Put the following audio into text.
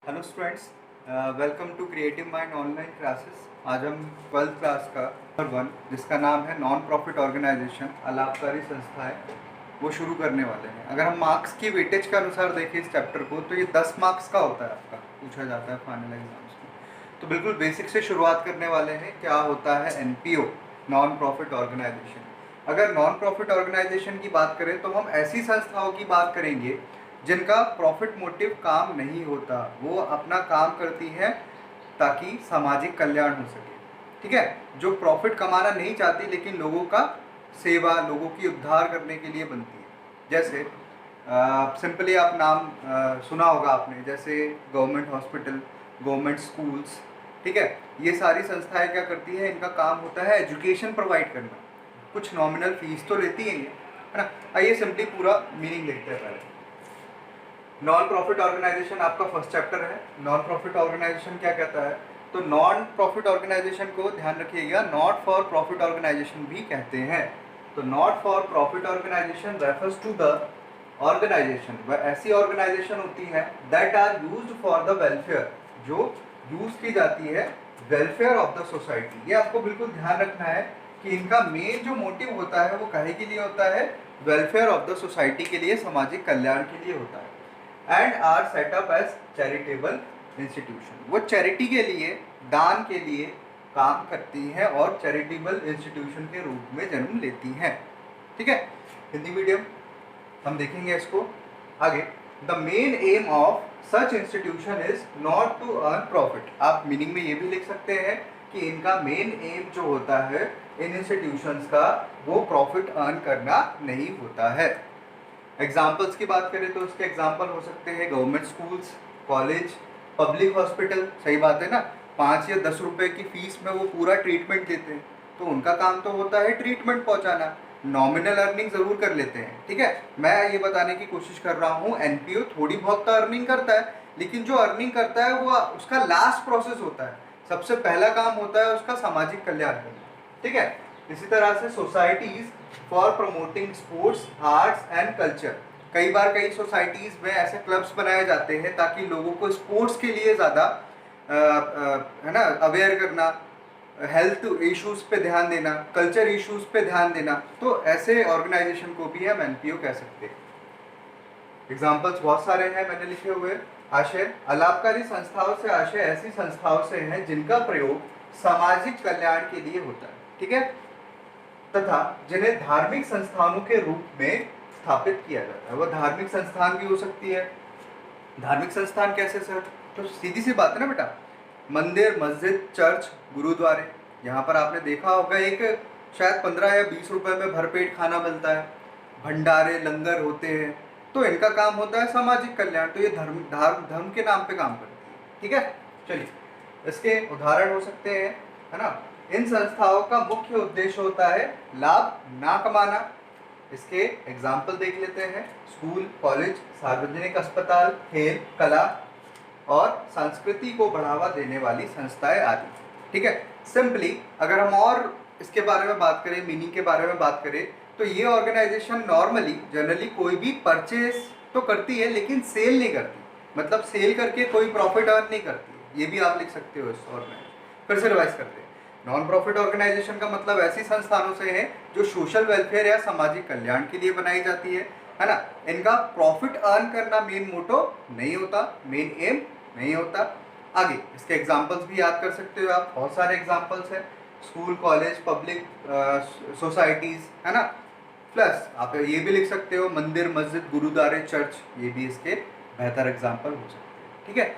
Hello students, welcome to creative mind online classes. आज हम 12th class का number 1 जिसका नाम है नॉन प्रॉफिट ऑर्गेनाइजेशन अलाभकारी संस्थाएं वो शुरू करने वाले हैं। अगर हम मार्क्स की वेटेज के अनुसार देखें इस चैप्टर को तो ये 10 मार्क्स का होता है, आपका पूछा जाता है फाइनल एग्जाम्स में। तो बिल्कुल बेसिक से शुरुआत करने वाले हैं। क्या होता है एनपीओ, नॉन प्रॉफिट ऑर्गेनाइजेशन। अगर नॉन प्रॉफिट ऑर्गेनाइजेशन की बात करें तो हम ऐसी संस्थाओं की बात करेंगे जिनका प्रॉफिट मोटिव काम नहीं होता, वो अपना काम करती है ताकि सामाजिक कल्याण हो सके। ठीक है, जो प्रॉफिट कमाना नहीं चाहती लेकिन लोगों का सेवा, लोगों की उद्धार करने के लिए बनती है। जैसे सिंपली आप नाम सुना होगा आपने, जैसे गवर्नमेंट हॉस्पिटल, गवर्नमेंट स्कूल्स। ठीक है, ये सारी संस्थाएं क्या करती है, इनका काम होता है एजुकेशन प्रोवाइड करना। कुछ नॉमिनल फीस तो लेती है ये, है ना। आइए सिंपली पूरा मीनिंग देखते हैं पहले। नॉन प्रॉफिट ऑर्गेनाइजेशन आपका फर्स्ट चैप्टर है। नॉन प्रॉफिट ऑर्गेनाइजेशन क्या कहता है, तो नॉन प्रॉफिट ऑर्गेनाइजेशन को ध्यान रखिएगा, नॉट फॉर प्रॉफिट ऑर्गेनाइजेशन भी कहते हैं। तो not for profit organisation refers to the organisation, वह ऐसी ऑर्गेनाइजेशन होती है that are used for the welfare, जो यूज की जाती है वेलफेयर ऑफ द सोसाइटी। ये आपको बिल्कुल ध्यान रखना है कि इनका मेन जो मोटिव होता है वो काहे के लिए होता है, वेलफेयर ऑफ द सोसाइटी के लिए, सामाजिक कल्याण के लिए होता है। And are set up as charitable institution, वो चैरिटी के लिए, दान के लिए काम करती है और चैरिटेबल इंस्टीट्यूशन के रूप में जन्म लेती हैं। ठीक है, हिंदी मीडियम हम देखेंगे इसको आगे। The main aim of such institution is not to earn profit. आप मीनिंग में ये भी लिख सकते हैं कि इनका मेन एम जो होता है इन इंस्टीट्यूशंस का, वो प्रॉफिट अर्न करना नहीं होता है। एग्जाम्पल्स की बात करें तो उसके एग्जाम्पल हो सकते हैं government schools, college, public hospital. सही बात है ना, 5 या 10 रुपए की फीस में वो पूरा ट्रीटमेंट देते हैं, तो उनका काम तो होता है ट्रीटमेंट पहुंचाना। नॉमिनल अर्निंग जरूर कर लेते हैं। ठीक है, मैं ये बताने की कोशिश कर रहा हूँ एनपीओ थोड़ी बहुत तो अर्निंग करता है, लेकिन जो अर्निंग करता है वो उसका लास्ट प्रोसेस होता है। सबसे पहला काम होता है उसका सामाजिक कल्याण करना। ठीक है, इसी तरह से societies for promoting sports, arts and culture. कई बार कई सोसाइटीज में ऐसे क्लब्स बनाए जाते हैं ताकि लोगों को स्पोर्ट्स के लिए ज़्यादा है ना अवेयर करना, हेल्थ इश्यूज पे ध्यान देना, कल्चर इश्यूज पे ध्यान देना। तो ऐसे ऑर्गेनाइजेशन को भी हम एनपीओ कह सकते हैं। एग्जाम्पल्स बहुत सारे हैं मैंने लिखे हुए। आशय, अलाभकारी संस्थाओं से आशय ऐसी संस्थाओं से है जिनका प्रयोग सामाजिक कल्याण के लिए होता है। ठीक है, तथा जिन्हें धार्मिक संस्थानों के रूप में स्थापित किया जाता है। वह धार्मिक संस्थान भी हो सकती है। धार्मिक संस्थान कैसे सर, तो सीधी सी बात है ना बेटा, मंदिर, मस्जिद, चर्च, गुरुद्वारे। यहाँ पर आपने देखा होगा एक शायद 15 या 20 रुपए में भरपेट खाना मिलता है, भंडारे, लंगर होते हैं। तो इनका काम होता है सामाजिक कल्याण। तो ये धर्म के नाम पे काम करती है। ठीक है, चलिए इसके उदाहरण हो सकते हैं, है ना। इन संस्थाओं का मुख्य उद्देश्य होता है लाभ ना कमाना। इसके एग्जाम्पल देख लेते हैं, स्कूल, कॉलेज, सार्वजनिक अस्पताल, खेल, कला और संस्कृति को बढ़ावा देने वाली संस्थाएं आदि। ठीक है, सिंपली अगर हम और इसके बारे में बात करें, मीनिंग के बारे में बात करें, तो ये ऑर्गेनाइजेशन नॉर्मली जनरली कोई भी परचेज तो करती है लेकिन सेल नहीं करती। मतलब सेल करके कोई प्रॉफिट अर्न नहीं करती। ये भी आप लिख सकते हो इस ऑर्गेनाइजेशन। फिर से रिवाइज करते हैं। नॉन प्रॉफिट ऑर्गेनाइजेशन का मतलब ऐसी संस्थानों से है जो सोशल वेलफेयर या सामाजिक कल्याण के लिए बनाई जाती है ना। इनका प्रॉफिट अर्न करना मेन मोटो नहीं होता, मेन एम नहीं होता। आगे इसके एग्जांपल्स भी याद कर सकते हो आप, बहुत सारे एग्जांपल्स हैं, स्कूल, कॉलेज, पब्लिक सोसाइटीज, है ना। प्लस आप ये भी लिख सकते हो मंदिर, मस्जिद, गुरुद्वारे, चर्च। ये भी इसके बेहतर एग्जाम्पल हो सकते हैं। ठीक है,